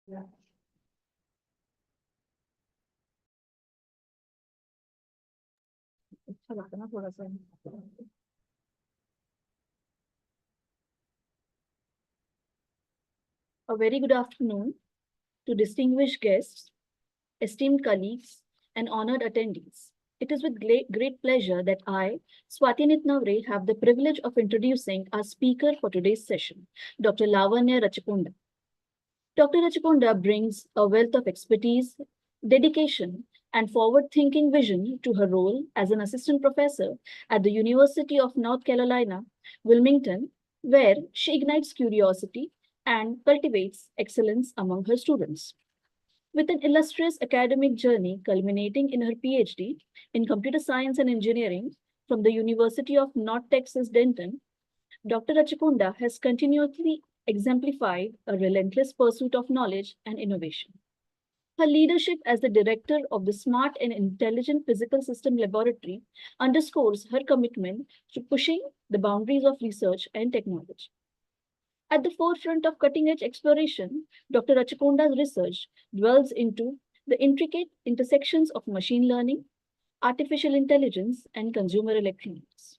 A very good afternoon to distinguished guests, esteemed colleagues, and honored attendees. It is with great pleasure that I, Swati Nitnavre, have the privilege of introducing our speaker for today's session, Dr. Lavanya Rachakunda. Dr. Rachakunda brings a wealth of expertise, dedication, and forward thinking vision to her role as an assistant professor at the University of North Carolina, Wilmington, where she ignites curiosity and cultivates excellence among her students. With an illustrious academic journey culminating in her PhD in computer science and engineering from the University of North Texas Denton, Dr. Rachakunda has continuously exemplified a relentless pursuit of knowledge and innovation. Her leadership as the director of the Smart and Intelligent Physical System Laboratory underscores her commitment to pushing the boundaries of research and technology. At the forefront of cutting-edge exploration, Dr. Rachakonda's research dwells into the intricate intersections of machine learning, artificial intelligence, and consumer electronics.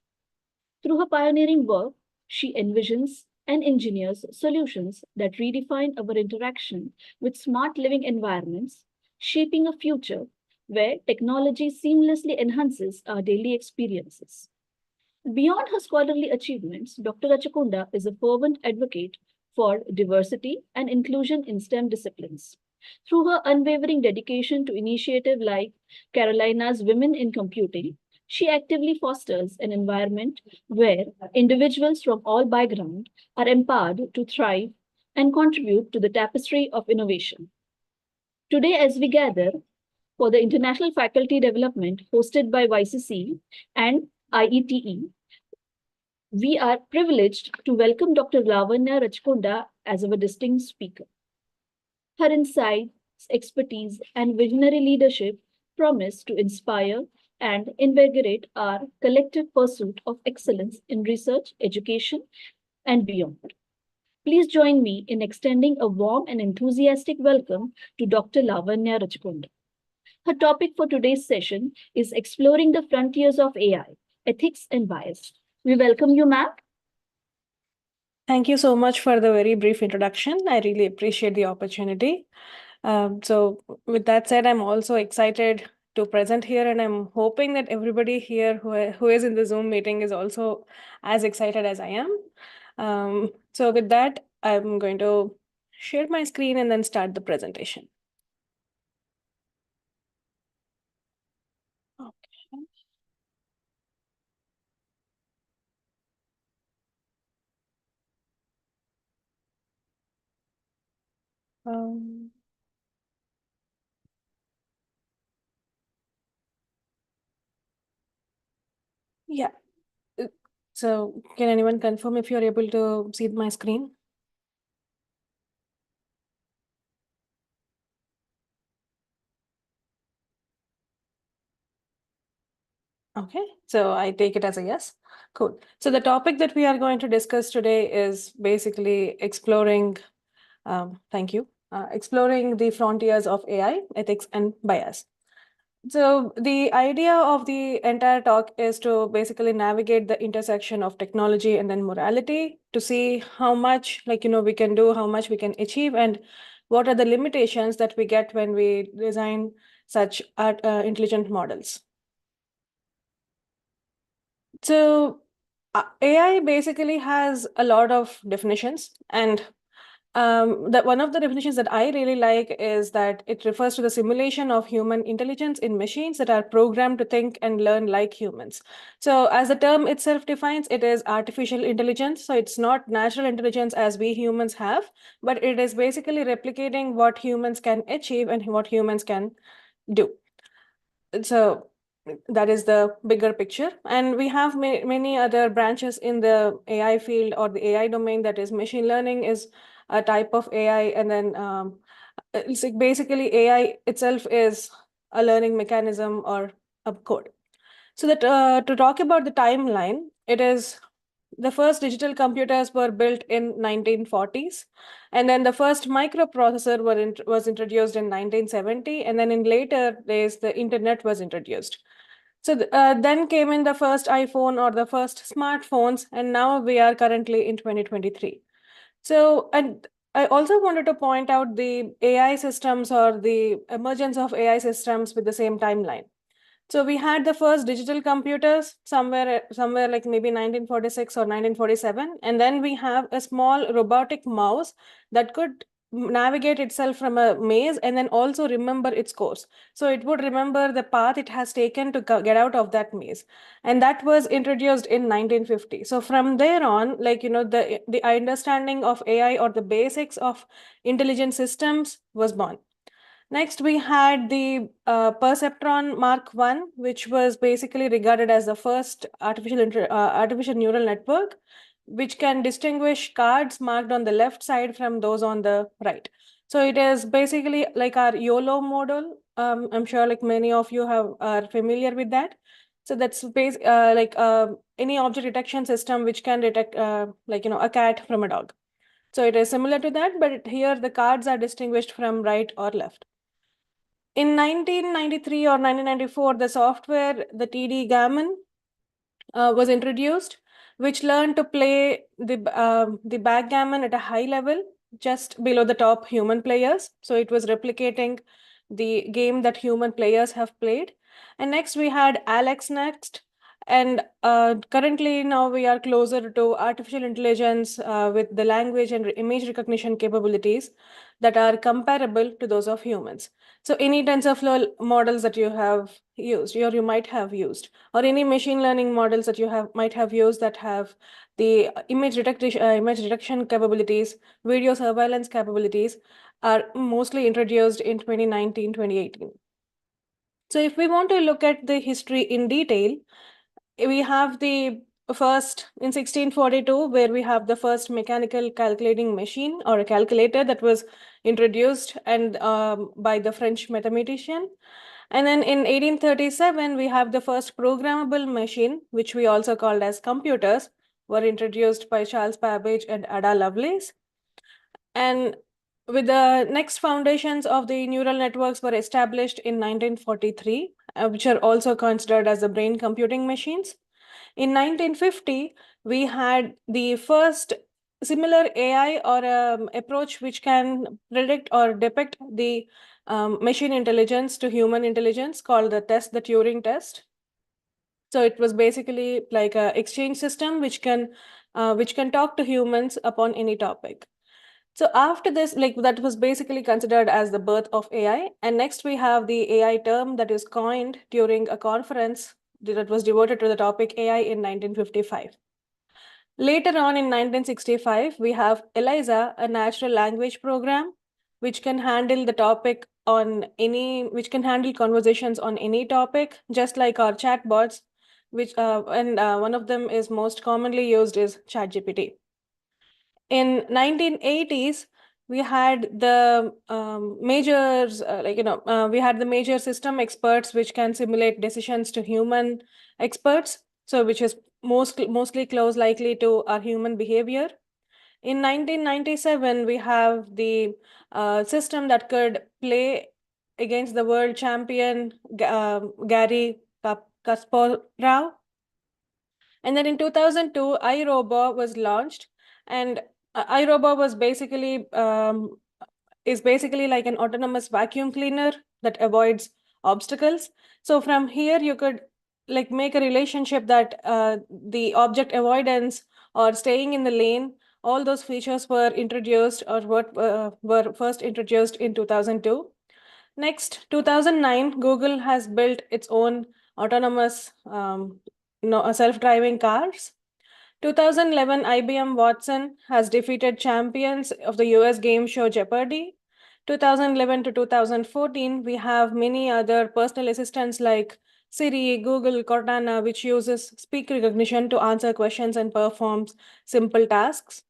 Through her pioneering work, she envisions and engineers solutions that redefine our interaction with smart living environments, shaping a future where technology seamlessly enhances our daily experiences. Beyond her scholarly achievements, Dr. Rachakunda is a fervent advocate for diversity and inclusion in STEM disciplines. Through her unwavering dedication to initiatives like Carolina's Women in Computing, she actively fosters an environment where individuals from all backgrounds are empowered to thrive and contribute to the tapestry of innovation. Today, as we gather for the International Faculty Development hosted by YCCE and IETE, we are privileged to welcome Dr. Lavanya Rachakunda as our distinct speaker. Her insights, expertise, and visionary leadership promise to inspire and invigorate our collective pursuit of excellence in research, education, and beyond. Please join me in extending a warm and enthusiastic welcome to Dr. Lavanya Rachakunda. Her topic for today's session is Exploring the Frontiers of AI, Ethics and Bias. We welcome you, ma'am. Thank you so much for the very brief introduction. I really appreciate the opportunity. So with that said, I'm also excited to present here, and I'm hoping that everybody here who is in the Zoom meeting is also as excited as I am. So with that, I'm going to share my screen and then start the presentation. Okay. Yeah. So can anyone confirm if you're able to see my screen? Okay, so I take it as a yes. Cool. So the topic that we are going to discuss today is basically exploring, thank you, exploring the frontiers of AI, ethics, and bias. So the idea of the entire talk is to basically navigate the intersection of technology and then morality to see how much, we can do, how much we can achieve, and what are the limitations that we get when we design such intelligent models. So AI basically has a lot of definitions, and that one of the definitions that I really like is that it refers to the simulation of human intelligence in machines that are programmed to think and learn like humans. So as the term itself defines, it is artificial intelligence. So it's not natural intelligence as we humans have, but it is basically replicating what humans can achieve and what humans can do. So that is the bigger picture. And we have many other branches in the AI field or the AI domain. That is, machine learning is a type of AI. And then it's like basically AI itself is a learning mechanism or a code. So that to talk about the timeline, it is The first digital computers were built in 1940s, and then the first microprocessor was introduced in 1970, and then in later days the internet was introduced. So then came in the first iPhone or the first smartphones, and now we are currently in 2023. So, and I also wanted to point out the AI systems or the emergence of AI systems with the same timeline. So we had the first digital computers somewhere like maybe 1946 or 1947, and then we have a small robotic mouse that could navigate itself from a maze and then also remember its course. So it would remember the path it has taken to get out of that maze, and that was introduced in 1950. So from there on, like the understanding of AI or the basics of intelligent systems was born. Next, we had the Perceptron Mark I, which was basically regarded as the first artificial neural network, which can distinguish cards marked on the left side from those on the right. So it is basically like our YOLO model. I'm sure like many of you are familiar with that. So that's any object detection system which can detect a cat from a dog. So it is similar to that, but here the cards are distinguished from right or left. In 1993 or 1994, the software, the TD Gammon, was introduced, which learned to play the backgammon at a high level, just below the top human players. So it was replicating the game that human players have played. And next we had Alex next. And currently now we are closer to artificial intelligence with the language and image recognition capabilities that are comparable to those of humans. So any TensorFlow models that you have used, or you might have used, or any machine learning models that you might have used that have the image detection capabilities, video surveillance capabilities, are mostly introduced in 2019, 2018. So if we want to look at the history in detail, we have the first in 1642, where we have the first mechanical calculating machine or a calculator that was introduced and by the French mathematician. And then in 1837, we have the first programmable machine, which we also called as computers, were introduced by Charles Babbage and Ada Lovelace. And with the next foundations of the neural networks were established in 1943, which are also considered as the brain computing machines. In 1950, we had the first similar AI or approach which can predict or depict the machine intelligence to human intelligence, called the Turing test. So it was basically like a exchange system which can talk to humans upon any topic. So after this, like that was basically considered as the birth of AI. And next we have the AI term that is coined during a conference that was devoted to the topic AI in 1955. Later on in 1965, we have ELIZA, a natural language program, which can handle which can handle conversations on any topic, just like our chatbots, and one of them is most commonly used is ChatGPT. In 1980s, we had the we had the major system experts which can simulate decisions to human experts, so which is mostly close likely to our human behavior. In 1997, we have the system that could play against the world champion Gary Kasparov. And then in 2002, iRobot was launched, and iRobot is basically like an autonomous vacuum cleaner that avoids obstacles. So from here, you could like make a relationship that the object avoidance or staying in the lane, all those features were introduced or were first introduced in 2002. Next, 2009, Google has built its own autonomous self-driving cars. 2011, IBM Watson has defeated champions of the US game show Jeopardy. 2011 to 2014, we have many other personal assistants like Siri, Google, Cortana, which uses speech recognition to answer questions and performs simple tasks.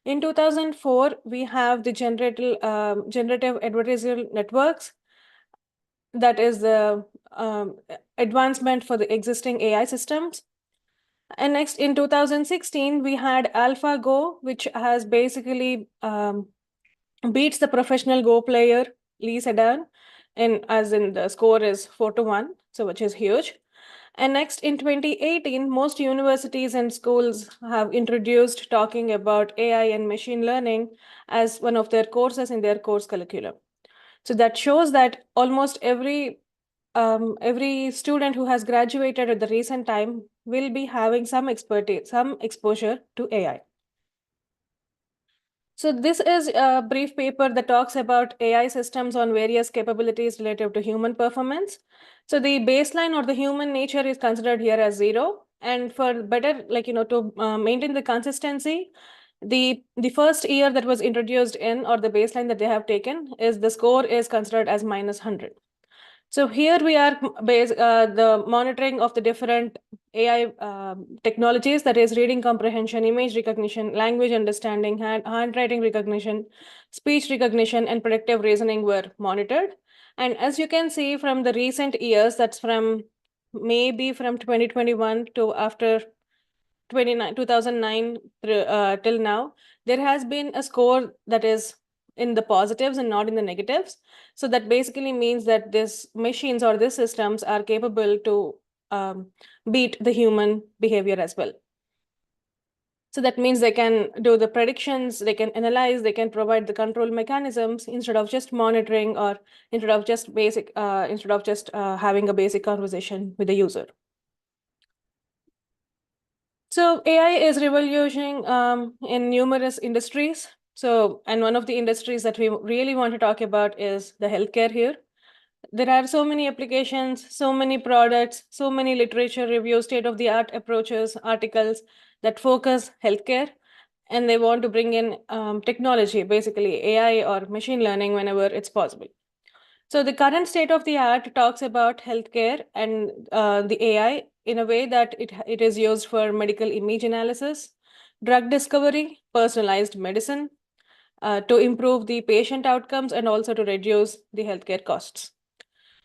In 2004, we have the generative adversarial networks. That is the advancement for the existing AI systems. And next, in 2016, we had AlphaGo, which has basically beats the professional Go player Lee Sedol, as in the score is 4-1, so which is huge. And next, in 2018, most universities and schools have introduced talking about AI and machine learning as one of their courses in their course curriculum. So that shows that almost every student who has graduated at the recent time will be having some expertise, some exposure to AI. So this is a brief paper that talks about AI systems on various capabilities relative to human performance. So the baseline or the human nature is considered here as 0. And for better, to maintain the consistency, the first year that was introduced in, or the baseline that they have taken, is the score is considered as -100. So here we are the monitoring of the different AI technologies, that is reading comprehension, image recognition, language understanding, handwriting recognition, speech recognition, and predictive reasoning were monitored. And as you can see from the recent years, that's from maybe from 2021 to after 2009 till now, there has been a score that is in the positives and not in the negatives. So that basically means that these machines or these systems are capable to beat the human behavior as well. So that means they can do the predictions, they can analyze, they can provide the control mechanisms instead of just monitoring, or instead of just having a basic conversation with the user. So AI is revolutioning in numerous industries. So, and one of the industries that we really want to talk about is the healthcare here. There are so many applications, so many products, so many literature reviews, state-of-the-art approaches, articles that focus healthcare, and they want to bring in technology, basically AI or machine learning whenever it's possible. So the current state of the art talks about healthcare and the AI in a way that it is used for medical image analysis, drug discovery, personalized medicine, to improve the patient outcomes and also to reduce the healthcare costs.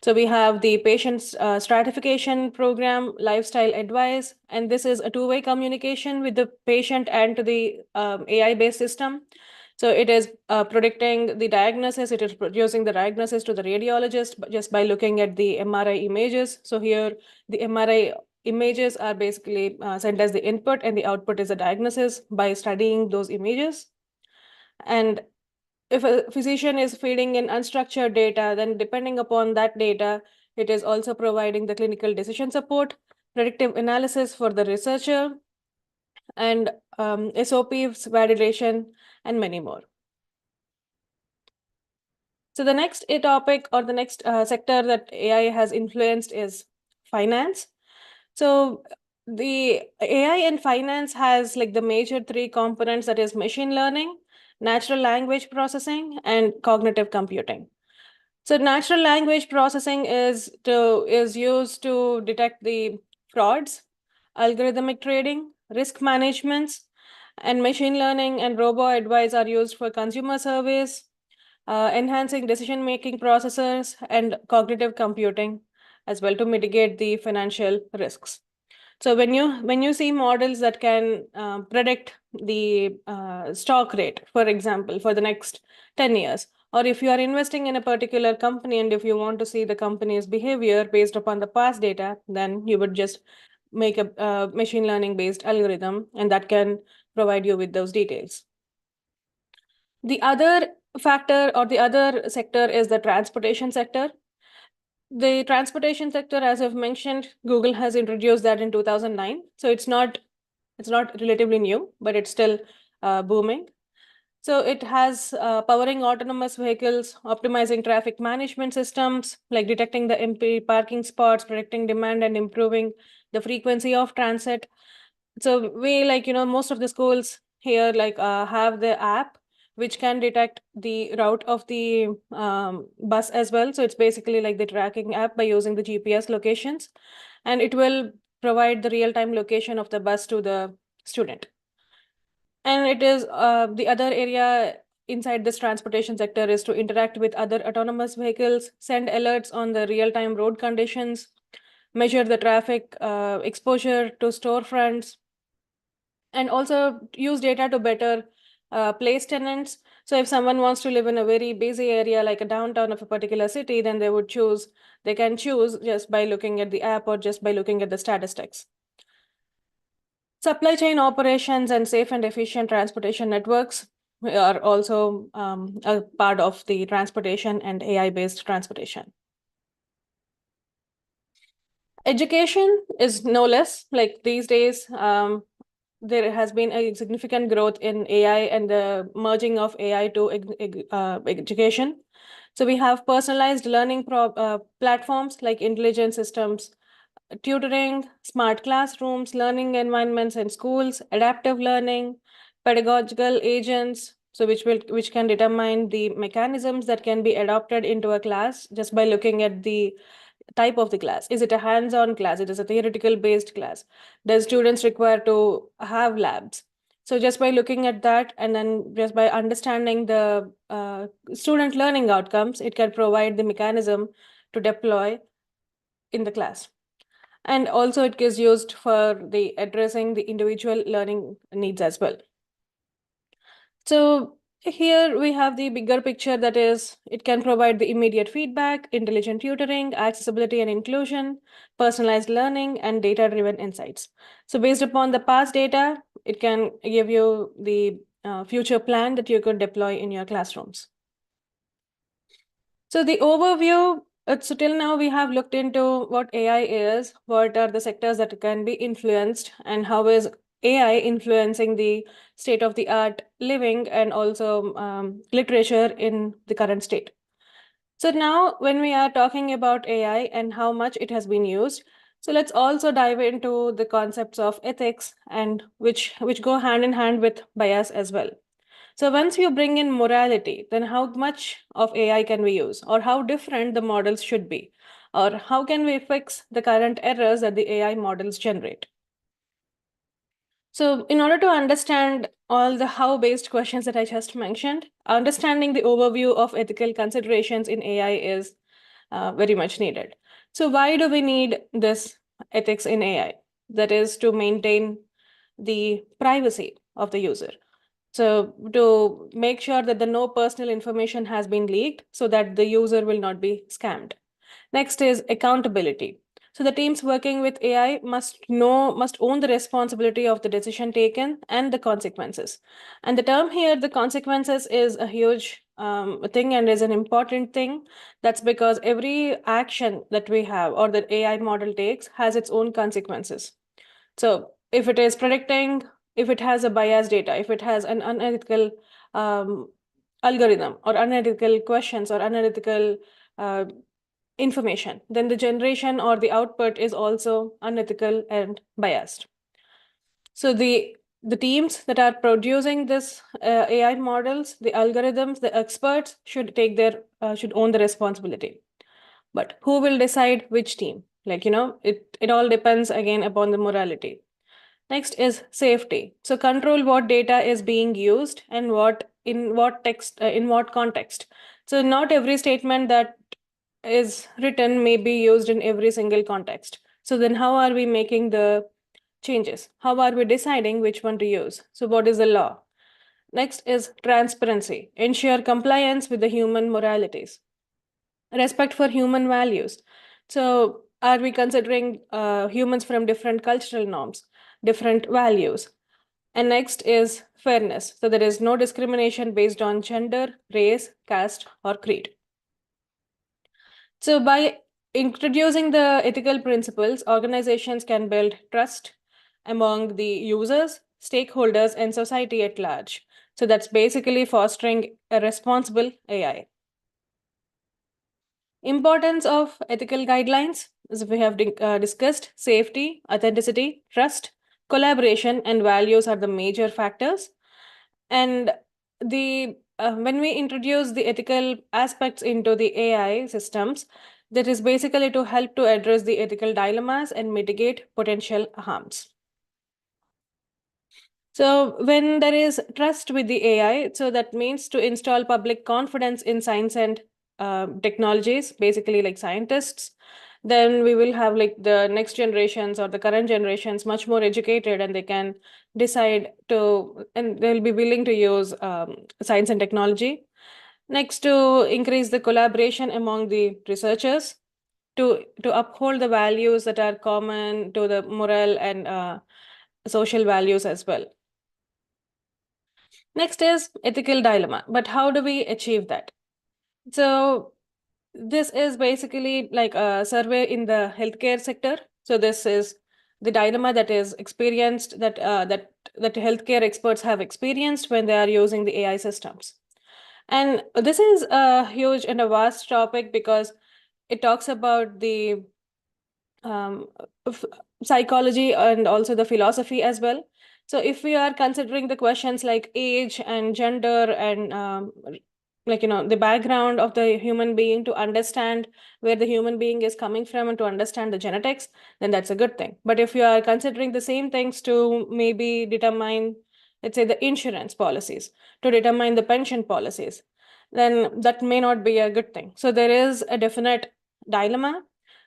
So we have the patient stratification program, lifestyle advice, and this is a two-way communication with the patient and to the AI-based system. So it is predicting the diagnosis, it is producing the diagnosis to the radiologist just by looking at the MRI images. So here the MRI images are basically sent as the input, and the output is a diagnosis by studying those images. And if a physician is feeding in unstructured data, then depending upon that data, it is also providing the clinical decision support, predictive analysis for the researcher, and SOPs validation, and many more. So the next topic, or the next sector that AI has influenced, is finance. So the AI in finance has like the major three components, that is machine learning, natural language processing, and cognitive computing. So natural language processing is used to detect the frauds, algorithmic trading, risk managements, and machine learning and robo advice are used for consumer service, enhancing decision-making processes, and cognitive computing as well to mitigate the financial risks. So when you see models that can predict the stock rate, for example, for the next 10 years, or if you are investing in a particular company and if you want to see the company's behavior based upon the past data, then you would just make a machine learning based algorithm, and that can provide you with those details. The other factor or the other sector is the transportation sector. The transportation sector, as I've mentioned, Google has introduced that in 2009. So it's not relatively new, but it's still booming. So it has powering autonomous vehicles, optimizing traffic management systems, like detecting the empty parking spots, predicting demand, and improving the frequency of transit. So we most of the schools here have the app which can detect the route of the bus as well. So it's basically like the tracking app by using the GPS locations, and it will provide the real-time location of the bus to the student. And it is the other area inside this transportation sector is to interact with other autonomous vehicles, send alerts on the real-time road conditions, measure the traffic exposure to storefronts, and also use data to better place tenants. So if someone wants to live in a very busy area like a downtown of a particular city, then they can choose just by looking at the app or just by looking at the statistics. Supply chain operations and safe and efficient transportation networks are also a part of the transportation and AI-based transportation. Education is no less. Like these days, there has been a significant growth in AI and the merging of AI to education. So we have personalized learning platforms like intelligent systems, tutoring, smart classrooms, learning environments in schools, adaptive learning, pedagogical agents, so which can determine the mechanisms that can be adopted into a class just by looking at the type of the class. Is it a hands-on class? It is a theoretical based class. Does students require to have labs? So just by looking at that and then just by understanding the student learning outcomes, it can provide the mechanism to deploy in the class. And also it is used for the addressing the individual learning needs as well. So here we have the bigger picture, that is, it can provide the immediate feedback, intelligent tutoring, accessibility and inclusion, personalized learning, and data-driven insights. So based upon the past data, it can give you the future plan that you could deploy in your classrooms. So the overview, so till now we have looked into what AI is, what are the sectors that can be influenced, and how is AI influencing the state of the art living and also literature in the current state. So now when we are talking about AI and how much it has been used, so let's also dive into the concepts of ethics and which go hand in hand with bias as well. So once you bring in morality, then how much of AI can we use, or how different the models should be, or how can we fix the current errors that the AI models generate? So in order to understand all the how-based questions that I just mentioned, understanding the overview of ethical considerations in AI is very much needed. So why do we need this ethics in AI? That is to maintain the privacy of the user. So to make sure that the no personal information has been leaked so that the user will not be scammed. Next is accountability. So the teams working with AI must own the responsibility of the decision taken and the consequences. And the term here, the consequences, is a huge thing and is an important thing. That's because every action that we have or that AI model takes has its own consequences. So if it is predicting, if it has a biased data, if it has an unethical um, algorithm or unethical questions or unethical uh, information, then the generation or the output is also unethical and biased. So the teams that are producing this AI models, the algorithms, the experts should take their should own the responsibility. But who will decide which team? Like, it all depends again upon the morality. Next is safety. So control what data is being used and in what context. So not every statement that is written may be used in every single context. So then how are we making the changes? How are we deciding which one to use? So what is the law? Next is transparency. Ensure compliance with the human moralities. Respect for human values. So are we considering humans from different cultural norms, different values? And next is fairness. So there is no discrimination based on gender, race, caste, or creed. So by introducing the ethical principles, organizations can build trust among the users, stakeholders, and society at large. So that's basically fostering a responsible AI. Importance of ethical guidelines, as we have discussed, safety, authenticity, trust, collaboration, and values are the major factors. And the when we introduce the ethical aspects into the AI systems, that is basically to help to address the ethical dilemmas and mitigate potential harms. So when there is trust with the AI, so that means to install public confidence in science and technologies, basically like scientists. then we will have like the next generations or the current generations much more educated, and they can decide to, and they'll be willing to use science and technology. Next, to increase the collaboration among the researchers, to uphold the values that are common to the moral and social values as well. Next is ethical dilemma. But how do we achieve that? So this is basically like a survey in the healthcare sector. So this is the dilemma that is experienced, that healthcare experts have experienced when they are using the AI systems. And this is a huge and a vast topic because it talks about the um, f- psychology and also the philosophy as well. So if we are considering the questions like age and gender and like the background of the human being, to understand where the human being is coming from and to understand the genetics, then that's a good thing. But if you are considering the same things to maybe determine, let's say, the insurance policies, to determine the pension policies, then that may not be a good thing. So there is a definite dilemma.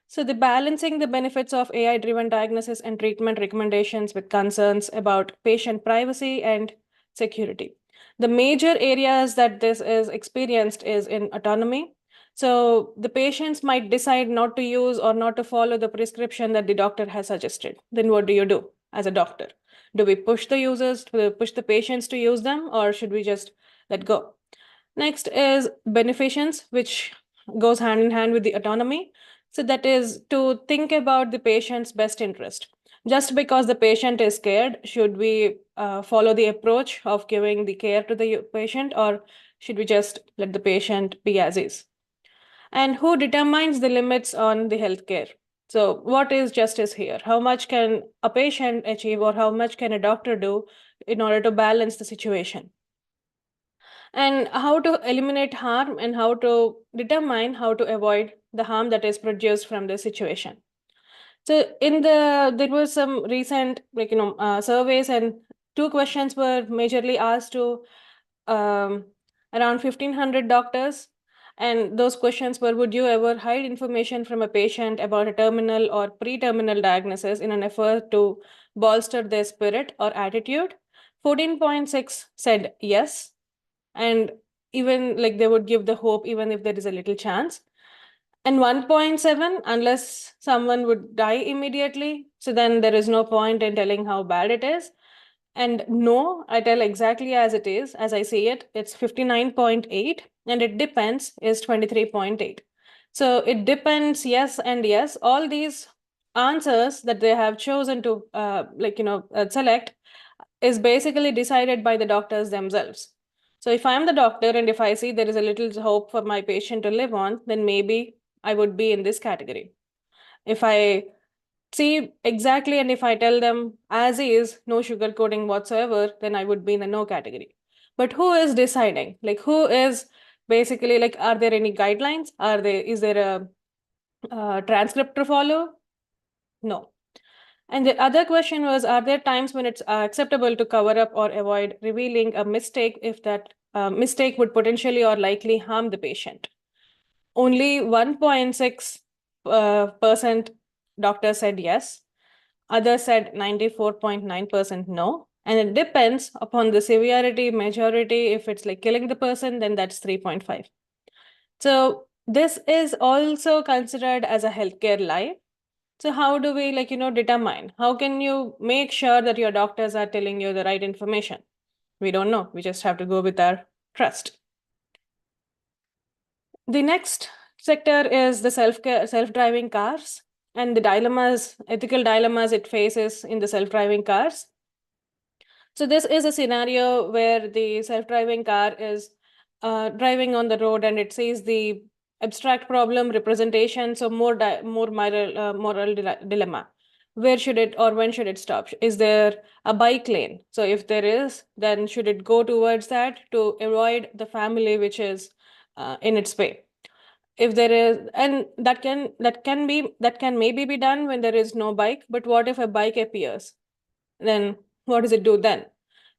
So the balancing the benefits of AI driven diagnosis and treatment recommendations with concerns about patient privacy and security. The major areas that this is experienced is in autonomy. So the patients might decide not to use or not to follow the prescription that the doctor has suggested. Then what do you do as a doctor? Do we push the users, do we push the patients to use them, or should we just let go? Next is beneficence, which goes hand in hand with the autonomy. So that is to think about the patient's best interest. Just because the patient is scared, should we follow the approach of giving the care to the patient, or should we just let the patient be as is? And who determines the limits on the healthcare? So, what is justice here? How much can a patient achieve, or how much can a doctor do in order to balance the situation? And how to eliminate harm, and how to determine how to avoid the harm that is produced from the situation. So there was some recent surveys, and two questions were majorly asked to um, around 1,500 doctors. And those questions were: would you ever hide information from a patient about a terminal or pre-terminal diagnosis in an effort to bolster their spirit or attitude? 14.6 said yes, and even like they would give the hope even if there is a little chance. And 1.7, unless someone would die immediately, so then there is no point in telling how bad it is. And no, I tell exactly as it is, as I see it. It's 59.8, and it depends is 23.8. So it depends, yes, and yes. All these answers that they have chosen to select is basically decided by the doctors themselves. So if I'm the doctor and if I see there is a little hope for my patient to live on, then maybe I would be in this category. If I see exactly and if I tell them as is, no sugarcoating whatsoever, then I would be in the no category. But who is deciding? Like, who is basically like, are there any guidelines? Is there a transcript to follow? No. And the other question was, are there times when it's acceptable to cover up or avoid revealing a mistake if that mistake would potentially or likely harm the patient? Only 1.6% doctors said yes. Others said 94.9% no. And it depends upon the severity, majority. If it's like killing the person, then that's 3.5. So this is also considered as a healthcare lie. So how do we determine? How can you make sure that your doctors are telling you the right information? We don't know. We just have to go with our trust. The next sector is the self-driving cars and the ethical dilemmas it faces in the self-driving cars. So this is a scenario where the self-driving car is driving on the road and it sees the abstract problem representation, so more moral dilemma. Where should it or when should it stop? Is there a bike lane? So if there is, then should it go towards that to avoid the family which is in its way? If there is, and that can maybe be done when there is no bike, but what if a bike appears? Then what does it do then?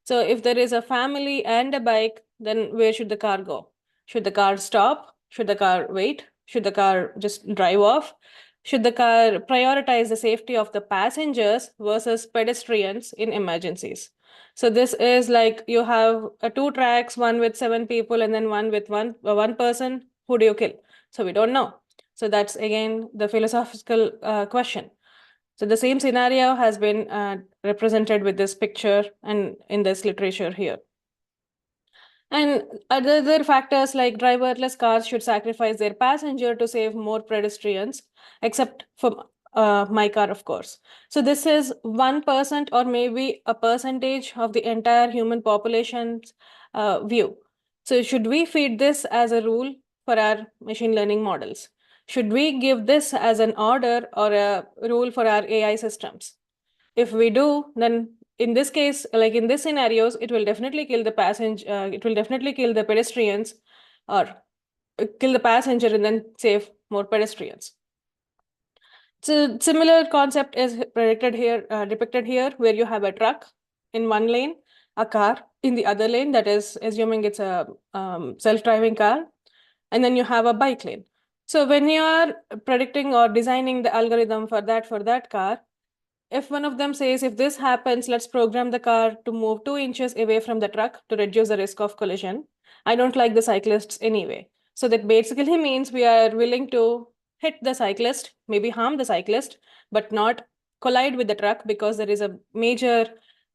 So if there is a family and a bike, then where should the car go? Should the car stop? Should the car wait? Should the car just drive off? Should the car prioritize the safety of the passengers versus pedestrians in emergencies? So this is like you have two tracks, one with 7 people and then one with one person. Who do you kill? So we don't know. So that's again the philosophical question. So the same scenario has been represented with this picture and in this literature here. And other factors like driverless cars should sacrifice their passenger to save more pedestrians, except for my car, of course. So this is 1% or maybe a percentage of the entire human population's view. So should we feed this as a rule for our machine learning models? Should we give this as an order or a rule for our AI systems? If we do, then in this case, like in this scenarios, it will definitely kill the passenger, it will definitely kill the pedestrians or kill the passenger and then save more pedestrians. So similar concept is depicted here, where you have a truck in one lane, a car in the other lane, that is assuming it's a self-driving car, and then you have a bike lane. So when you are predicting or designing the algorithm for that car, if one of them says, if this happens, let's program the car to move 2 inches away from the truck to reduce the risk of collision. I don't like the cyclists anyway. So that basically means we are willing to hit the cyclist, maybe harm the cyclist, but not collide with the truck because there is a major,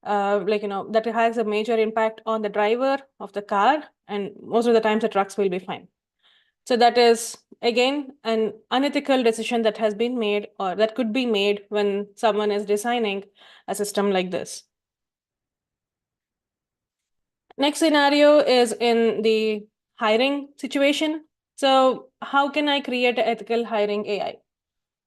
that has a major impact on the driver of the car. And most of the times the trucks will be fine. So that is, again, an unethical decision that has been made or that could be made when someone is designing a system like this. Next scenario is in the hiring situation. So how can I create an ethical hiring AI?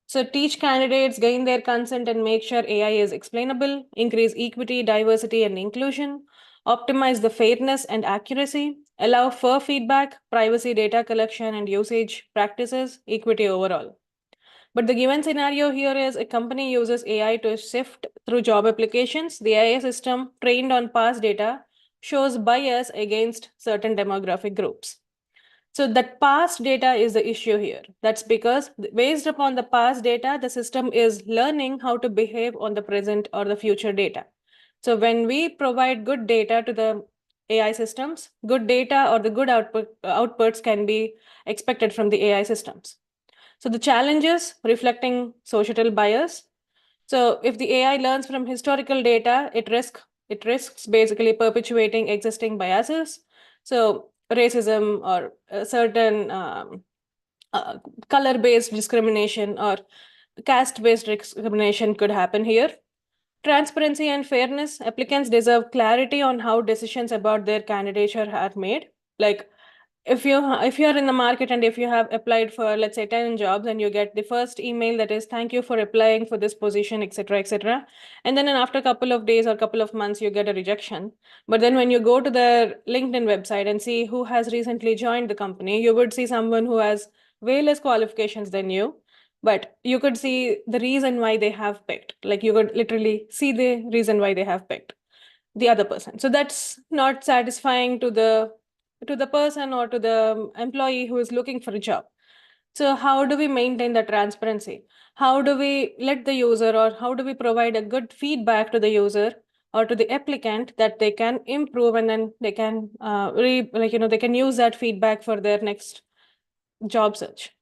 So teach candidates, gain their consent, and make sure AI is explainable, increase equity, diversity, and inclusion, optimize the fairness and accuracy, allow fair feedback, privacy data collection and usage practices, equity overall. But the given scenario here is a company uses AI to sift through job applications. The AI system trained on past data shows bias against certain demographic groups. So that past data is the issue here. That's because based upon the past data, the system is learning how to behave on the present or the future data. So when we provide good data to the AI systems, good data or the good outputs can be expected from the AI systems. So the challenges reflecting societal bias. So if the AI learns from historical data, it risks basically perpetuating existing biases. So racism or certain color-based discrimination or caste-based discrimination could happen here. Transparency and fairness. Applicants deserve clarity on how decisions about their candidature are made. Like if you're in the market and if you have applied for, let's say, 10 jobs, and you get the first email that is thank you for applying for this position, etc., etc., and then after a couple of days or couple of months you get a rejection, but then when you go to their LinkedIn website and see who has recently joined the company, you would see someone who has way less qualifications than you, but you could see the reason why they have picked, like you could literally see the reason why they have picked the other person. So that's not satisfying to the person or to the employee who is looking for a job. So how do we maintain the transparency? How do we let the user, or how do we provide a good feedback to the user or to the applicant that they can improve, and then they can they can use that feedback for their next job search?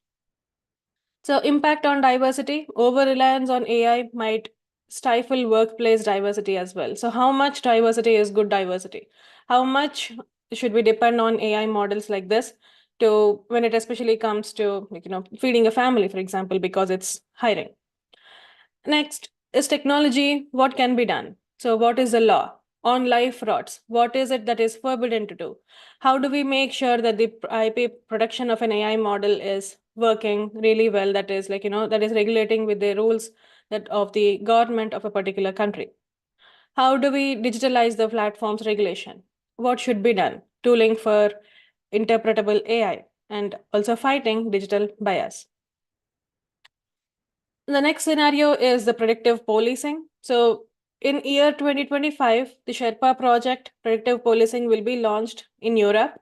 So impact on diversity, over reliance on AI might stifle workplace diversity as well. So how much diversity is good diversity? How much should we depend on AI models like this to, when it especially comes to feeding a family, for example, because it's hiring? Next is technology. What can be done? So what is the law on live frauds? What is it that is forbidden to do? How do we make sure that the IP production of an AI model is working really well? That is that is regulating with the rules that of the government of a particular country. How do we digitalize the platform's regulation? What should be done? Tooling for interpretable AI and also fighting digital bias. The next scenario is the predictive policing. So in year 2025, the Sherpa project, predictive policing, will be launched in Europe.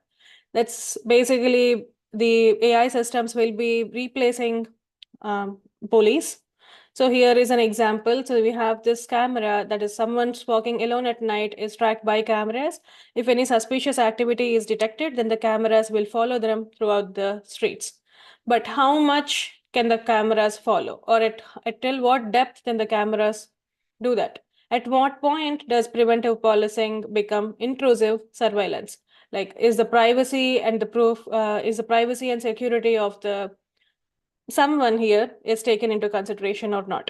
That's basically the AI systems will be replacing police. So here is an example. So we have this camera that is someone's walking alone at night is tracked by cameras. If any suspicious activity is detected, then the cameras will follow them throughout the streets. But how much can the cameras follow, or at till what depth can the cameras do that? At what point does preventive policing become intrusive surveillance? Like, is the privacy and the proof, is the privacy and security of the someone here is taken into consideration or not?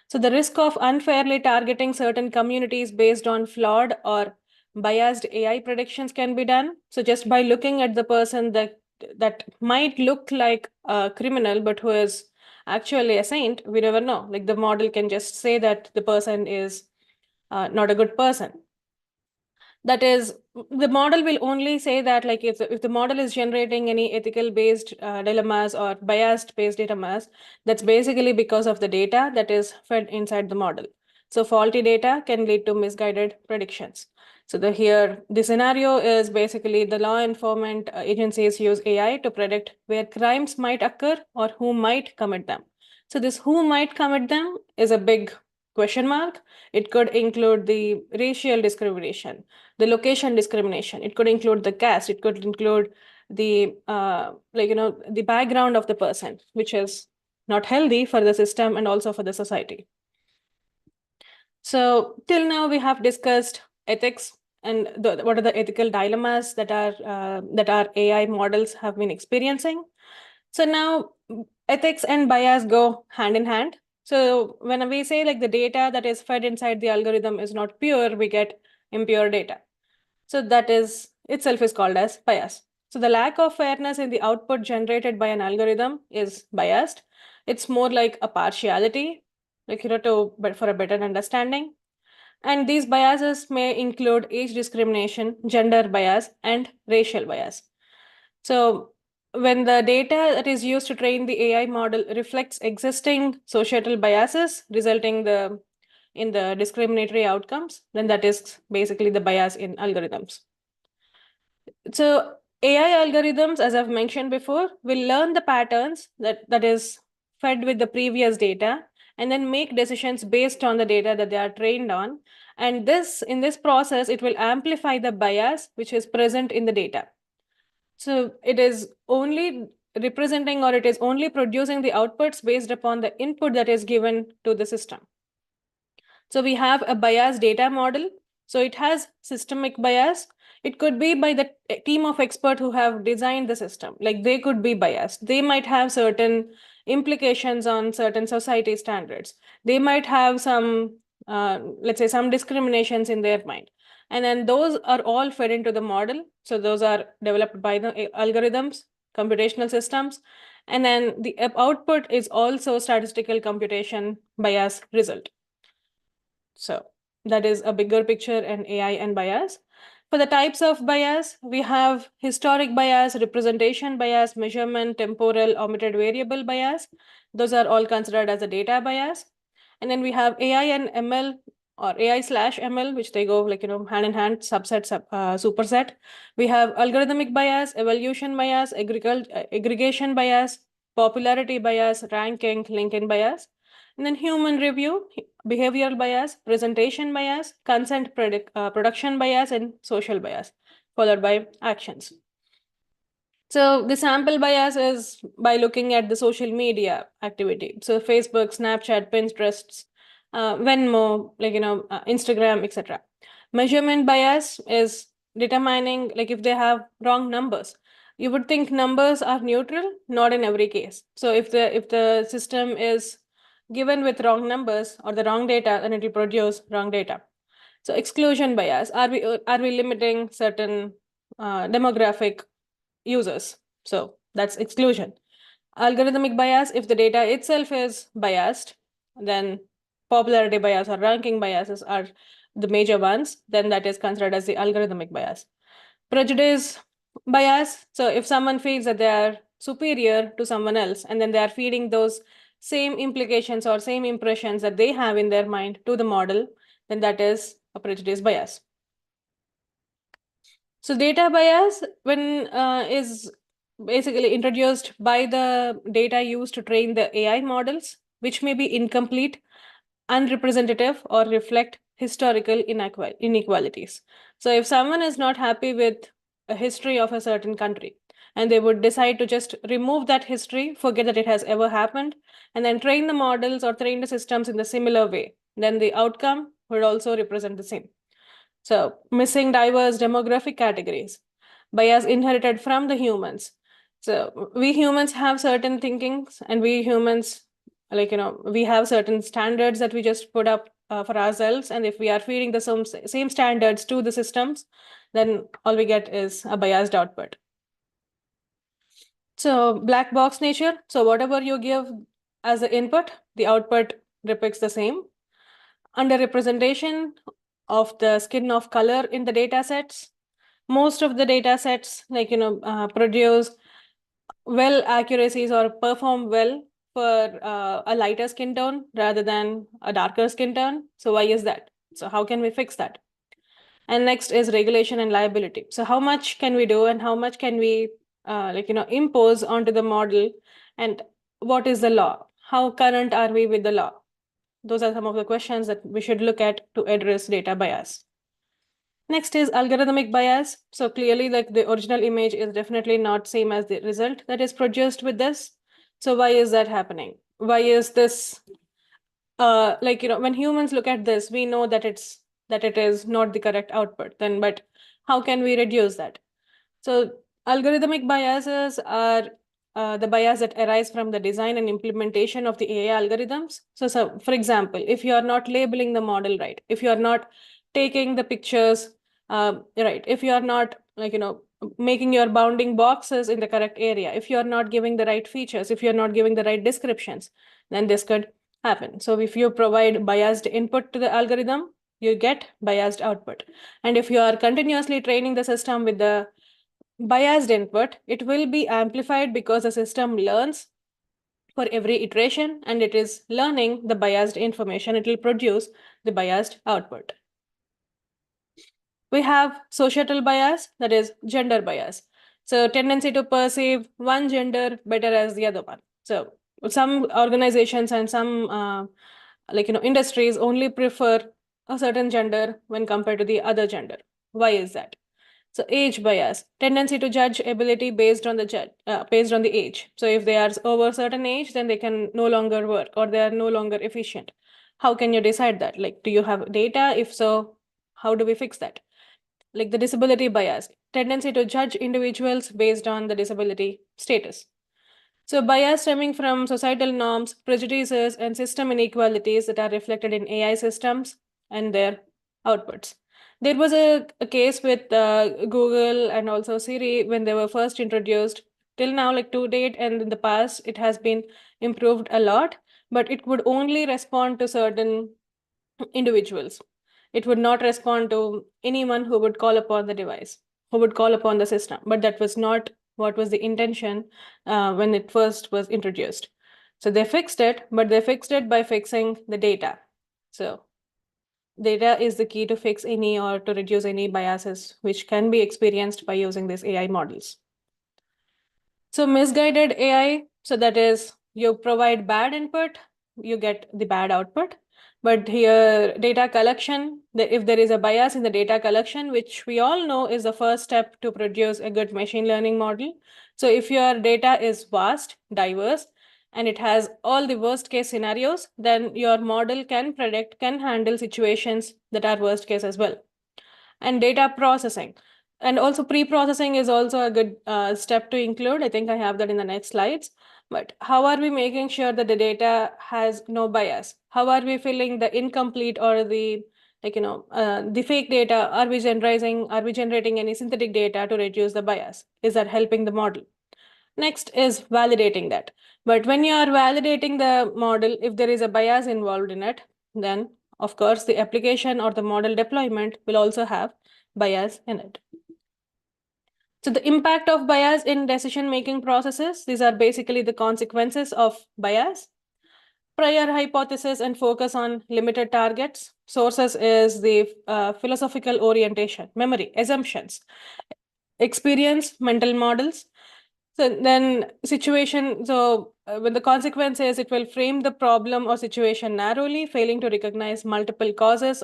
So the risk of unfairly targeting certain communities based on flawed or biased AI predictions can be done. So just by looking at the person that might look like a criminal, but who is actually a saint, we never know. Like the model can just say that the person is not a good person. That is, the model will only say that, like, if the model is generating any ethical based dilemmas or biased based dilemmas, that's basically because of the data that is fed inside the model. So faulty data can lead to misguided predictions. So the scenario is basically the law enforcement agencies use AI to predict where crimes might occur or who might commit them. So this who might commit them is a big question mark. It could include the racial discrimination, the location discrimination. It could include the caste. It could include the the background of the person, which is not healthy for the system and also for the society. So till now we have discussed ethics and what are the ethical dilemmas that our AI models have been experiencing. So now ethics and bias go hand in hand. So when we say like the data that is fed inside the algorithm is not pure, we get impure data. So that is itself is called as bias. So the lack of fairness in the output generated by an algorithm is biased. It's more like a partiality, like but for a better understanding. And these biases may include age discrimination, gender bias, and racial bias. So when the data that is used to train the AI model reflects existing societal biases, resulting in the discriminatory outcomes, then that is basically the bias in algorithms. So AI algorithms, as I've mentioned before, will learn the patterns that is fed with the previous data and then make decisions based on the data that they are trained on. And in this process, it will amplify the bias which is present in the data. So it is only representing, or it is only producing the outputs based upon the input that is given to the system. So we have a bias data model. So it has systemic bias. It could be by the team of experts who have designed the system. Like they could be biased. They might have certain implications on certain society standards. They might have some, let's say, some discriminations in their mind. And then those are all fed into the model. So those are developed by the algorithms, computational systems. And then the output is also statistical computation bias result. So that is a bigger picture in AI and bias. For the types of bias, we have historic bias, representation bias, measurement, temporal, omitted variable bias. Those are all considered as a data bias. And then we have AI and ML or AI/ML, which they go like, hand in hand, superset. We have algorithmic bias, evolution bias, aggregation bias, popularity bias, ranking, Lincoln bias. And then human review, behavioral bias, presentation bias, consent production bias, and social bias, followed by actions. So the sample bias is by looking at the social media activity. So Facebook, Snapchat, Pinterest, Venmo, Instagram, etc. Measurement bias is determining like if they have wrong numbers. You would think numbers are neutral, not in every case. So if the system is given with wrong numbers or the wrong data, then it will produce wrong data. So exclusion bias, are we limiting certain demographic users? So that's exclusion. Algorithmic bias, if the data itself is biased, then popularity bias or ranking biases are the major ones, then that is considered as the algorithmic bias. Prejudice bias, so if someone feels that they are superior to someone else and then they are feeding those same implications or same impressions that they have in their mind to the model, then that is a prejudice bias. So data bias when is basically introduced by the data used to train the AI models, which may be incomplete, unrepresentative, or reflect historical inequalities. So, if someone is not happy with a history of a certain country, and they would decide to just remove that history, forget that it has ever happened, and then train the models or train the systems in the similar way, then the outcome would also represent the same. So, missing diverse demographic categories, bias inherited from the humans. So, we humans have certain thinkings, and we humans, we have certain standards that we just put up for ourselves. And if we are feeding the same standards to the systems, then all we get is a biased output. So, black box nature. So, whatever you give as the input, the output depicts the same. Underrepresentation of the skin of color in the data sets. Most of the data sets, produce well accuracies or perform well for a lighter skin tone rather than a darker skin tone. So why is that? So how can we fix that? And next is regulation and liability. So how much can we do and how much can we impose onto the model, and what is the law? How current are we with the law? Those are some of the questions that we should look at to address data bias. Next is algorithmic bias. So clearly, like, the original image is definitely not same as the result that is produced with this. So why is that happening? Why is this when humans look at this, we know that it is not the correct output then, but how can we reduce that? So algorithmic biases are the bias that arise from the design and implementation of the AI algorithms. So for example, if you are not labeling the model right, if you are not taking the pictures right, if you are not making your bounding boxes in the correct area, if you are not giving the right features, if you are not giving the right descriptions, then this could happen. So if you provide biased input to the algorithm, you get biased output. And if you are continuously training the system with the biased input, it will be amplified because the system learns for every iteration and it is learning the biased information. It will produce the biased output. We have societal bias, that is gender bias. So tendency to perceive one gender better as the other one. So some organizations and some industries only prefer a certain gender when compared to the other gender. Why is that? So age bias, tendency to judge ability based on the age. So if they are over a certain age, then they can no longer work or they are no longer efficient. How can you decide that? Like, do you have data? If so, how do we fix that? Like the disability bias, tendency to judge individuals based on the disability status. So bias stemming from societal norms, prejudices, and system inequalities that are reflected in AI systems and their outputs. There was a case with Google and also Siri when they were first introduced. Till now, like to date, and in the past, it has been improved a lot, but it would only respond to certain individuals. It would not respond to anyone who would call upon the device, who would call upon the system. But that was not what was the intention when it first was introduced. So they fixed it, but they fixed it by fixing the data. So data is the key to fix any or to reduce any biases which can be experienced by using these AI models. So misguided AI, so that is you provide bad input, you get the bad output. But here, data collection, if there is a bias in the data collection, which we all know is the first step to produce a good machine learning model. So if your data is vast, diverse, and it has all the worst case scenarios, then your model can predict, can handle situations that are worst case as well. And data processing. And also pre-processing is also a good step to include. I think I have that in the next slides. But how are we making sure that the data has no bias? How are we filling the incomplete or the the fake data? Are we generating any synthetic data to reduce the bias? Is that helping the model? Next is validating that. But when you are validating the model, if there is a bias involved in it, then of course the application or the model deployment will also have bias in it. So the impact of bias in decision-making processes, these are basically the consequences of bias. Prior hypothesis and focus on limited targets. Sources is the philosophical orientation, memory, assumptions, experience, mental models. So then when the consequence is it will frame the problem or situation narrowly, failing to recognize multiple causes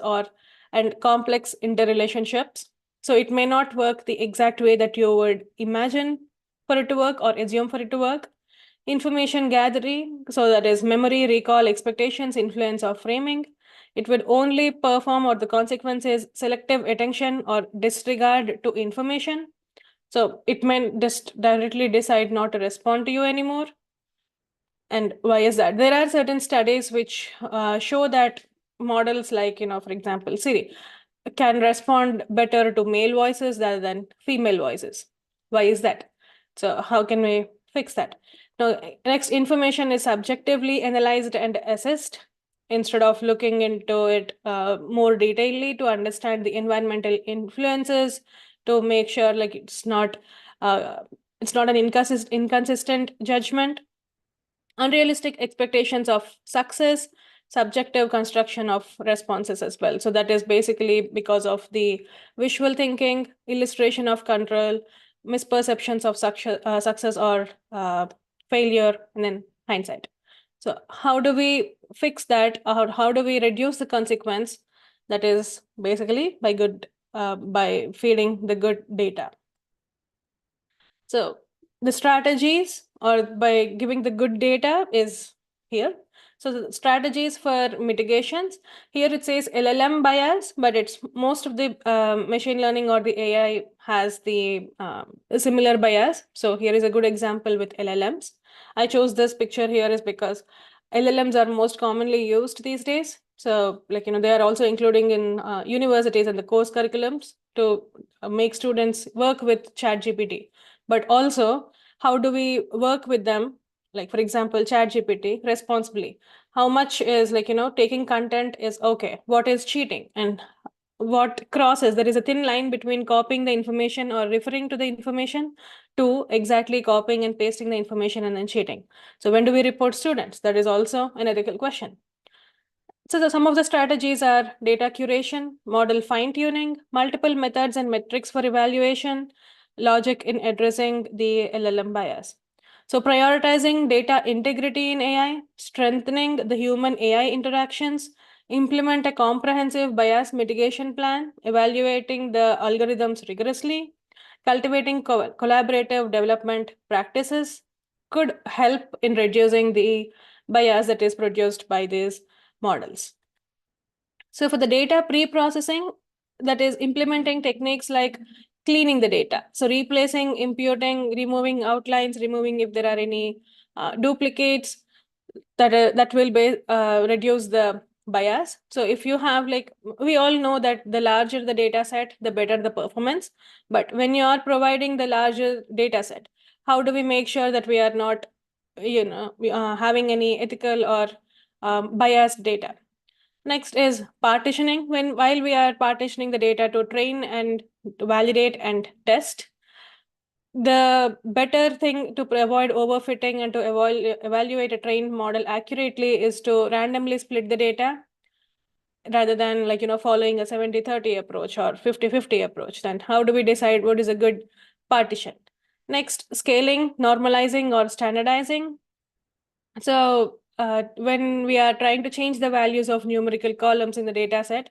and complex interrelationships. So it may not work the exact way that you would imagine for it to work or assume for it to work. Information gathering, so that is memory, recall, expectations, influence, or framing. It would only perform, or the consequence is selective attention or disregard to information. So it may just directly decide not to respond to you anymore. And why is that? There are certain studies which show that models like, for example, Siri can respond better to male voices rather than female voices. Why is that? So how can we fix that? Now, next, information is subjectively analyzed and assessed instead of looking into it more detailedly to understand the environmental influences, to make sure like uh, it's not an inconsistent judgment. Unrealistic expectations of success, subjective construction of responses as well. So that is basically because of the visual thinking, illustration of control, misperceptions of success or failure, and then hindsight. So how do we fix that, or how do we reduce the consequence? That is basically by feeding the good data. So the strategies, or by giving the good data, is here. So the strategies for mitigations, here it says LLM bias, but it's most of the machine learning or the AI has the similar bias. So here is a good example with LLMs. I chose this picture here is because LLMs are most commonly used these days. So they are also including in universities and the course curriculums to make students work with ChatGPT. But also, how do we work with them? Like, for example, ChatGPT responsibly. How much is taking content is okay? What is cheating? And what crosses? There is a thin line between copying the information or referring to the information to exactly copying and pasting the information and then cheating. So when do we report students? That is also an ethical question. So some of the strategies are data curation, model fine-tuning, multiple methods and metrics for evaluation, logic in addressing the LLM bias. So prioritizing data integrity in AI, strengthening the human AI interactions, implement a comprehensive bias mitigation plan, evaluating the algorithms rigorously, cultivating collaborative development practices could help in reducing the bias that is produced by these models. So for the data pre-processing, that is implementing techniques like cleaning the data. So replacing, imputing, removing outlines, removing if there are any duplicates, that will reduce the bias. So if you have we all know that the larger the data set, the better the performance. But when you are providing the larger data set, how do we make sure that we are not having any ethical or biased data? Next is partitioning. While we are partitioning the data to train and to validate and test, the better thing to avoid overfitting and to evaluate a trained model accurately is to randomly split the data rather than following a 70-30 approach or 50-50 approach. Then how do we decide what is a good partition? Next, scaling, normalizing, or standardizing. So when we are trying to change the values of numerical columns in the data set,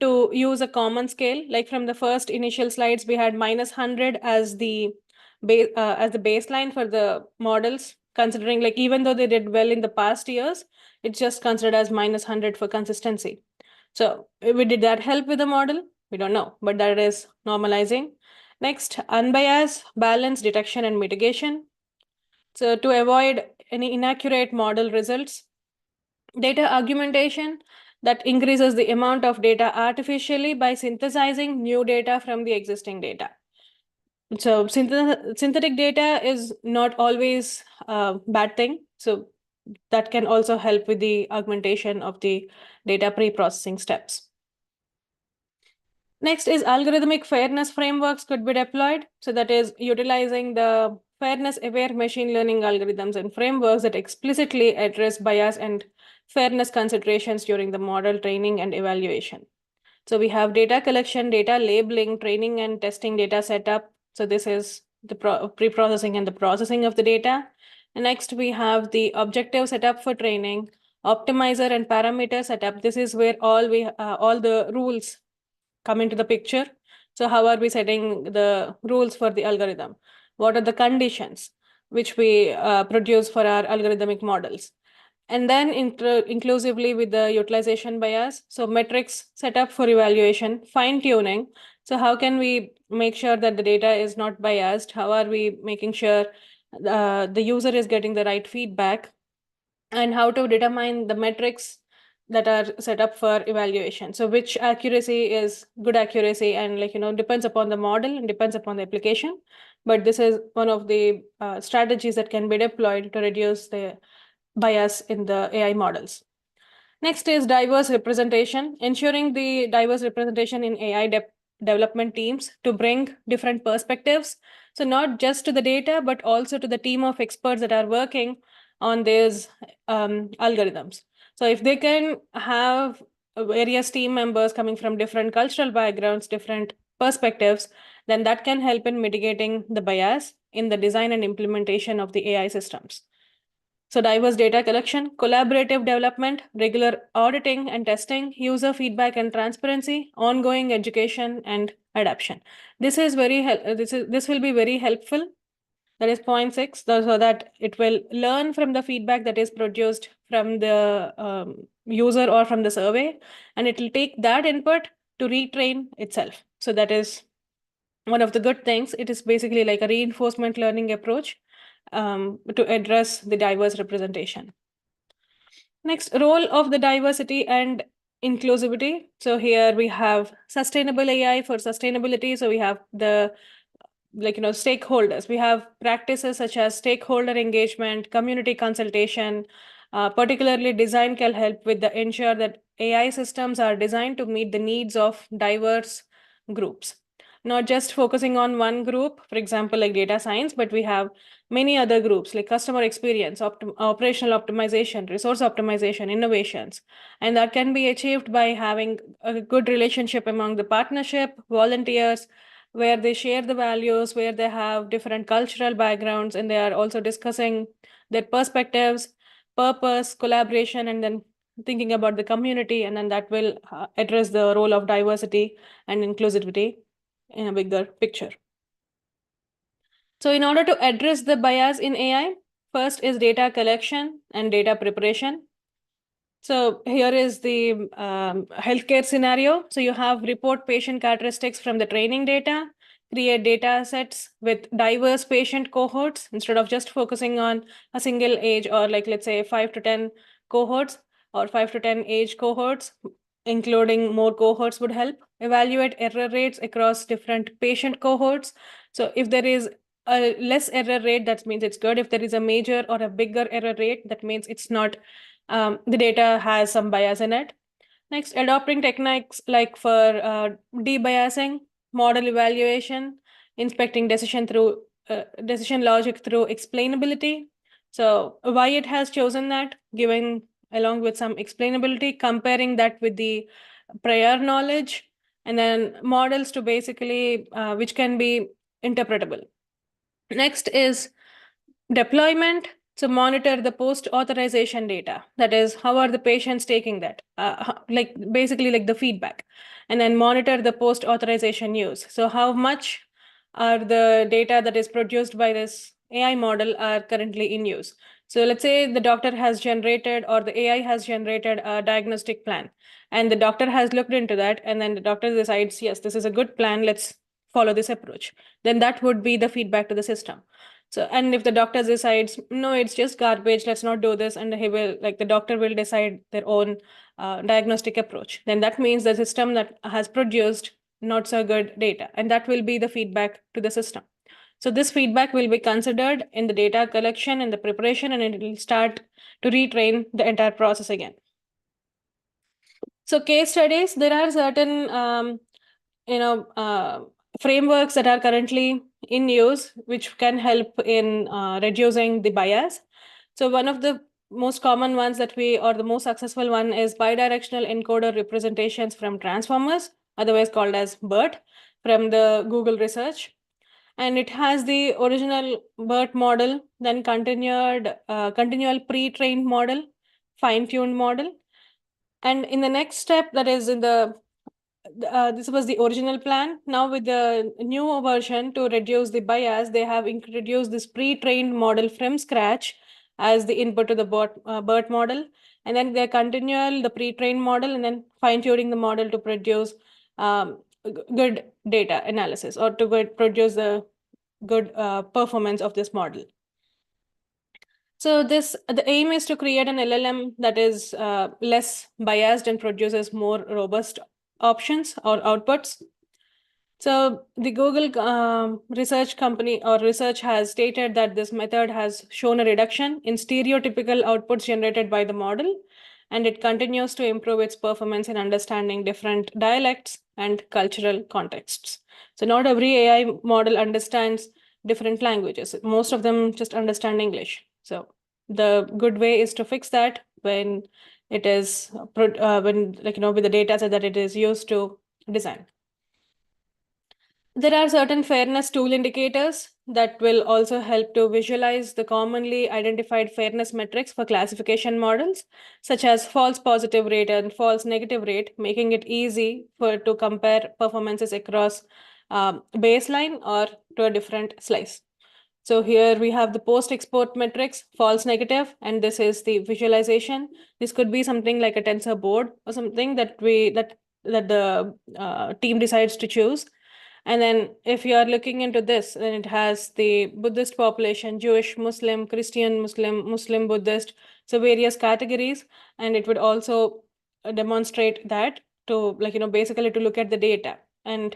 to use a common scale, like from the first initial slides, we had -100 as the baseline for the models, considering even though they did well in the past years, it's just considered as -100 for consistency. So did that help with the model? We don't know, but that is normalizing. Next, unbiased, balance, detection, and mitigation. So to avoid any inaccurate model results, data augmentation, that increases the amount of data artificially by synthesizing new data from the existing data. So synthetic data is not always a bad thing. So that can also help with the augmentation of the data pre-processing steps. Next is algorithmic fairness frameworks could be deployed. So that is utilizing the fairness-aware machine learning algorithms and frameworks that explicitly address bias and fairness considerations during the model training and evaluation. So we have data collection, data labeling, training and testing data setup. So this is the pre-processing and the processing of the data. And next, we have the objective setup for training, optimizer and parameter setup. This is where all the rules come into the picture. So how are we setting the rules for the algorithm? What are the conditions which we produce for our algorithmic models? And then inclusively with the utilization bias, so metrics set up for evaluation, fine tuning. So how can we make sure that the data is not biased? How are we making sure the user is getting the right feedback? And how to determine the metrics that are set up for evaluation. So which accuracy is good accuracy, and depends upon the model and depends upon the application. But this is one of the strategies that can be deployed to reduce the bias in the AI models. Next is diverse representation, ensuring the diverse representation in AI development teams to bring different perspectives. So not just to the data, but also to the team of experts that are working on these algorithms. So if they can have various team members coming from different cultural backgrounds, different perspectives, then that can help in mitigating the bias in the design and implementation of the AI systems. So diverse data collection, collaborative development, regular auditing and testing, user feedback and transparency, ongoing education and adoption. This is this will be very helpful. That is point 6, so that it will learn from the feedback that is produced from the user or from the survey, and it will take that input to retrain itself. So that is one of the good things. It is basically like a reinforcement learning approach to address the diverse representation. Next, role of the diversity and inclusivity. So here we have sustainable AI for sustainability. So we have the stakeholders. We have practices such as stakeholder engagement, community consultation. Particularly, design can help with the ensure that AI systems are designed to meet the needs of diverse groups, not just focusing on one group, for example, like data science, but we have many other groups like customer experience, operational optimization, resource optimization, innovations. And that can be achieved by having a good relationship among the partnership, volunteers, where they share the values, where they have different cultural backgrounds, and they are also discussing their perspectives, purpose, collaboration, and then thinking about the community. And then that will address the role of diversity and inclusivity in a bigger picture. So in order to address the bias in AI, first is data collection and data preparation. So here is the healthcare scenario. So you have report patient characteristics from the training data, create data sets with diverse patient cohorts instead of just focusing on a single age, or like, let's say 5 to 10 cohorts or 5 to 10 age cohorts. Including more cohorts would help. Evaluate error rates across different patient cohorts. So if there is a less error rate, that means it's good. If there is a major or a bigger error rate, that means it's not, the data has some bias in it. Next, adopting techniques like for debiasing, model evaluation, inspecting decision logic through explainability. So why it has chosen that, giving along with some explainability, comparing that with the prior knowledge, and then models to basically which can be interpretable. Next is deployment. So monitor the post authorization data. That is, how are the patients taking that? Like basically like the feedback. And then monitor the post authorization use. So how much are the data that is produced by this AI model are currently in use? So let's say the doctor has generated, or the AI has generated a diagnostic plan, and the doctor has looked into that, and then the doctor decides, yes, this is a good plan, let's follow this approach. Then that would be the feedback to the system. So, and if the doctor decides, no, it's just garbage, let's not do this, and the doctor will decide their own diagnostic approach, then that means the system that has produced not so good data, and that will be the feedback to the system. So this feedback will be considered in the data collection and the preparation, and it will start to retrain the entire process again. So case studies, there are certain frameworks that are currently in use, which can help in reducing the bias. So one of the most common ones or the most successful one is bidirectional encoder representations from transformers, otherwise called as BERT, from the Google research. and it has the original BERT model, then continual pre-trained model, fine-tuned model. And in the next step, that is in the this was the original plan. Now with the new version, to reduce the bias, they have introduced this pre-trained model from scratch as the input to the BERT model. And then they're continual, the pre-trained model, and then fine-tuning the model to produce good data analysis, or to produce the good performance of this model. So the aim is to create an LLM that is less biased and produces more robust options or outputs. So the Google research company or research has stated that this method has shown a reduction in stereotypical outputs generated by the model, and it continues to improve its performance in understanding different dialects and cultural contexts. So not every AI model understands different languages. Most of them just understand English. So the good way is to fix that when it is when, like, with the data set that it is used to design. There are certain fairness tool indicators that will also help to visualize the commonly identified fairness metrics for classification models, such as false positive rate and false negative rate, making it easy to compare performances across baseline or to a different slice. So here we have the post-export metrics, false negative, and this is the visualization. This could be something like a tensor board or something that the team decides to choose. And then if you are looking into this, then it has the Buddhist population, Jewish, Muslim, Christian, Muslim, Buddhist, so various categories. And it would also demonstrate that to, basically to look at the data. And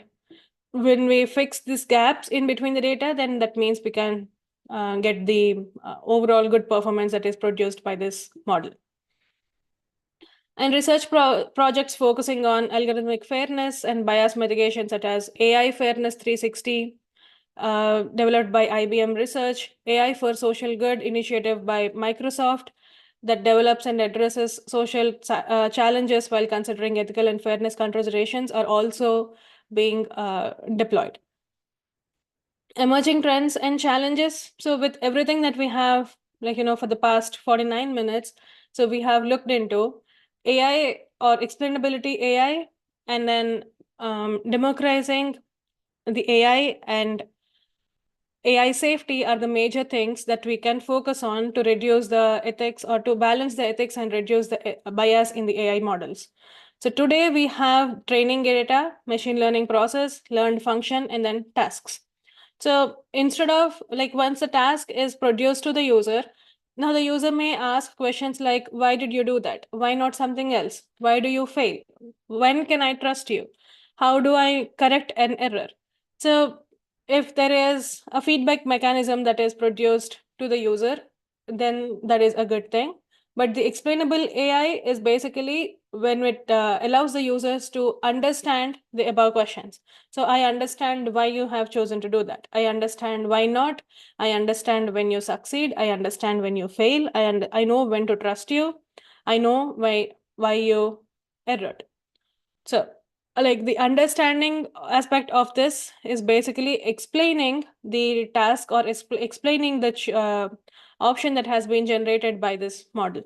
when we fix these gaps in between the data, then that means we can get the overall good performance that is produced by this model. And research projects focusing on algorithmic fairness and bias mitigation, such as AI Fairness 360, developed by IBM Research, AI for Social Good initiative by Microsoft, that develops and addresses social challenges while considering ethical and fairness considerations, are also being deployed. Emerging trends and challenges. So with everything that we have, for the past 49 minutes, so we have looked into AI or explainability AI, and then democratizing the AI and AI safety are the major things that we can focus on to reduce the ethics, or to balance the ethics and reduce the bias in the AI models. So today we have training data, machine learning process, learned function, and then tasks. So instead of, once the task is produced to the user, now the user may ask questions like, why did you do that? Why not something else? Why do you fail? When can I trust you? How do I correct an error? So if there is a feedback mechanism that is produced to the user, then that is a good thing. But the explainable AI is basically when it allows the users to understand the above questions. So I understand why you have chosen to do that. I understand why not. I understand when you succeed. I understand when you fail. I know when to trust you. I know why you erred. So the understanding aspect of this is basically explaining the task, or explaining the option that has been generated by this model.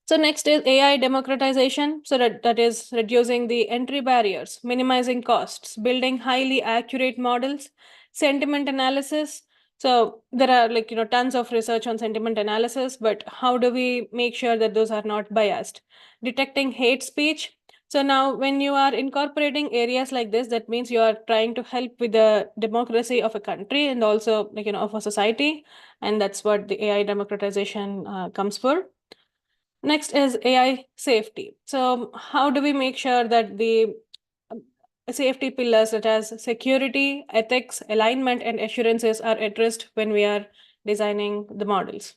So next is AI democratization. So that is reducing the entry barriers, minimizing costs, building highly accurate models, sentiment analysis. So there are tons of research on sentiment analysis, but how do we make sure that those are not biased? Detecting hate speech. So now when you are incorporating areas like this, that means you are trying to help with the democracy of a country and also of a society. And that's what the AI democratization comes for. Next is AI safety. So how do we make sure that the safety pillars such as security, ethics, alignment, and assurances are addressed when we are designing the models?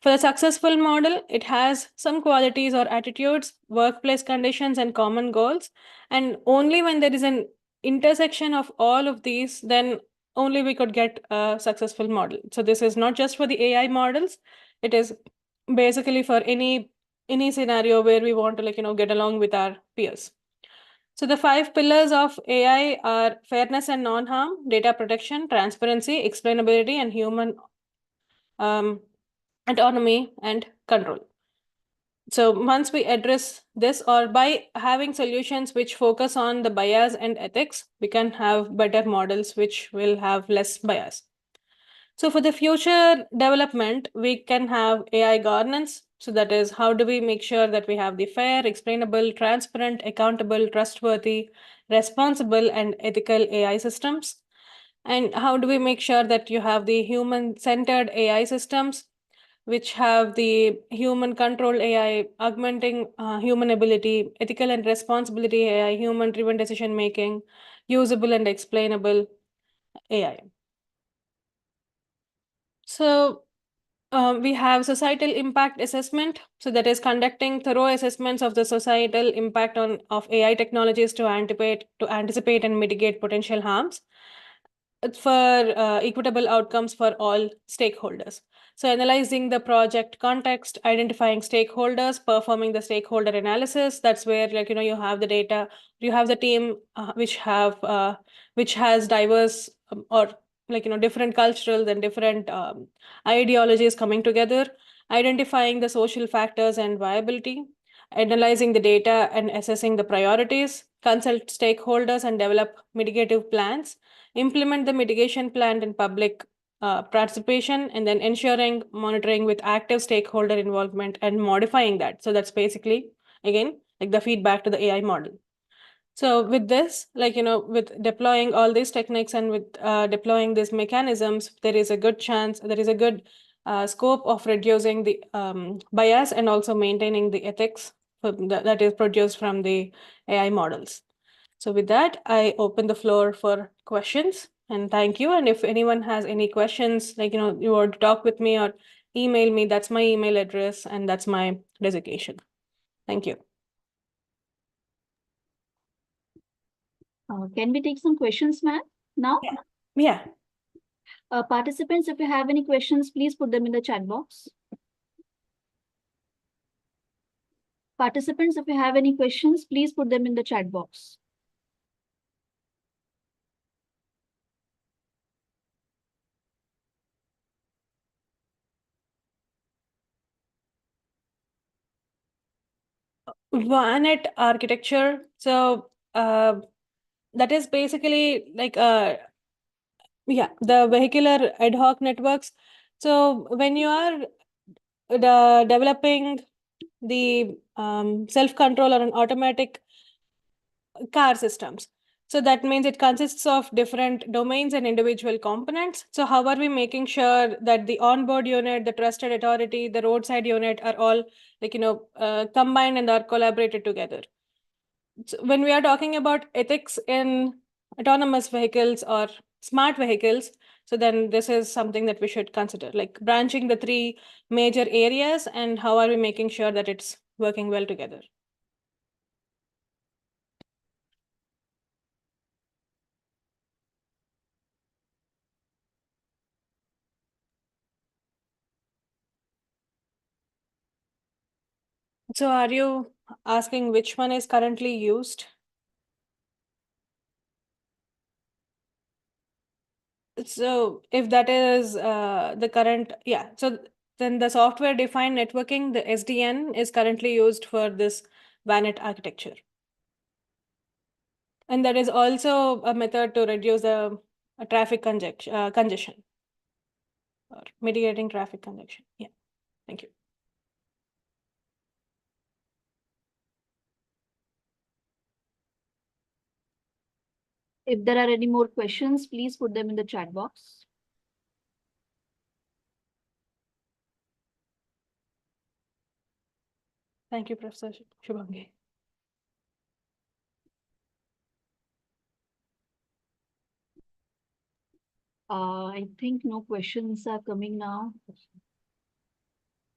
For the successful model, it has some qualities or attitudes, workplace conditions, and common goals. And only when there is an intersection of all of these, then only we could get a successful model. So this is not just for the AI models, it is basically for any scenario where we want to get along with our peers. So the 5 pillars of AI are fairness and non-harm, data protection, transparency, explainability, and human um, autonomy and control. So once we address this, or by having solutions which focus on the bias and ethics, we can have better models which will have less bias. So for the future development, we can have AI governance. So that is, how do we make sure that we have the fair, explainable, transparent, accountable, trustworthy, responsible, and ethical AI systems? And how do we make sure that you have the human-centered AI systems, which have the human controlled AI, augmenting human ability, ethical and responsibility AI, human-driven decision making, usable and explainable AI. So we have societal impact assessment. So that is conducting thorough assessments of the societal impact of AI technologies to anticipate and mitigate potential harms for equitable outcomes for all stakeholders. So analyzing the project context, identifying stakeholders, performing the stakeholder analysis. That's where, like, you have the data, you have the team which has diverse or, like, different cultural and different ideologies coming together, identifying the social factors and viability, analyzing the data and assessing the priorities, consult stakeholders and develop mitigative plans, implement the mitigation plan in public participation, and then ensuring monitoring with active stakeholder involvement and modifying that. So that's basically, again, like the feedback to the AI model. So with this, like, with deploying all these techniques and with deploying these mechanisms, there is a good chance, there is a good scope of reducing the bias and also maintaining the ethics that is produced from the AI models. So with that, I open the floor for questions, and thank you. And if anyone has any questions, like, you want to talk with me or email me, that's my email address and that's my designation. Thank you. Can we take some questions, ma'am, now? Yeah. Participants, if you have any questions, please put them in the chat box. Participants, if you have any questions, please put them in the chat box. VANET architecture. So that is basically like the vehicular ad hoc networks. So when you are developing the self-control or an automatic car systems. So that means it consists of different domains and individual components. So how are we making sure that the onboard unit, the trusted authority, the roadside unit are all, like, combined and are collaborated together? So when we are talking about ethics in autonomous vehicles or smart vehicles, so then this is something that we should consider, like branching the 3 major areas and how are we making sure that it's working well together. So are you asking which one is currently used? So if that is the current, yeah, so then the software defined networking, the SDN, is currently used for this VANET architecture. And that is also a method to reduce the traffic congestion or mitigating traffic congestion. Yeah, thank you. If there are any more questions, please put them in the chat box. Thank you, Professor Shubhangi. I think no questions are coming now.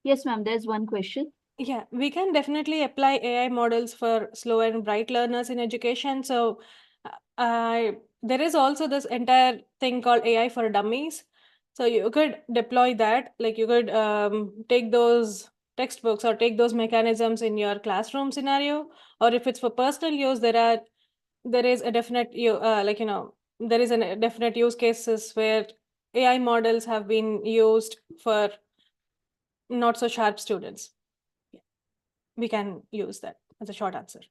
Yes, ma'am, there's one question. Yeah, we can definitely apply AI models for slow and bright learners in education. So there is also this entire thing called AI for dummies. So you could deploy that, like you could take those textbooks or take those mechanisms in your classroom scenario, or if it's for personal use, there are there is a definite, there is a definite use cases where AI models have been used for not so sharp students. We can use that as a short answer.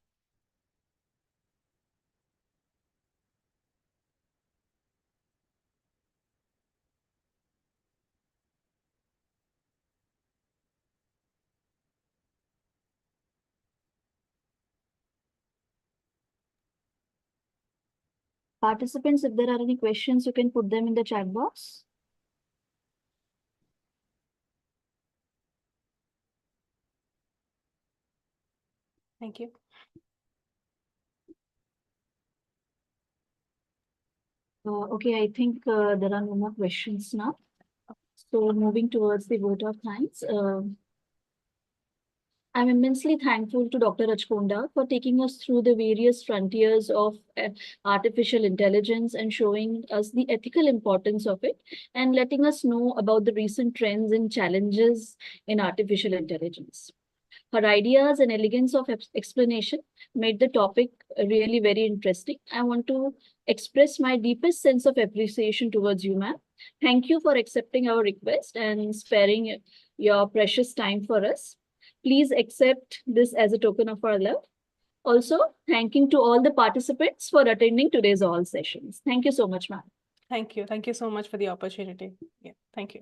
Participants, if there are any questions, you can put them in the chat box. Thank you. Okay, I think there are no more questions now. So moving towards the vote of thanks. I'm immensely thankful to Dr. Rajkonda for taking us through the various frontiers of artificial intelligence and showing us the ethical importance of it and letting us know about the recent trends and challenges in artificial intelligence. Her ideas and elegance of explanation made the topic really very interesting. I want to express my deepest sense of appreciation towards you, ma'am. Thank you for accepting our request and sparing your precious time for us. Please accept this as a token of our love. Also, thanking to all the participants for attending today's all sessions. Thank you so much, ma'am. Thank you. Thank you so much for the opportunity. Yeah, thank you.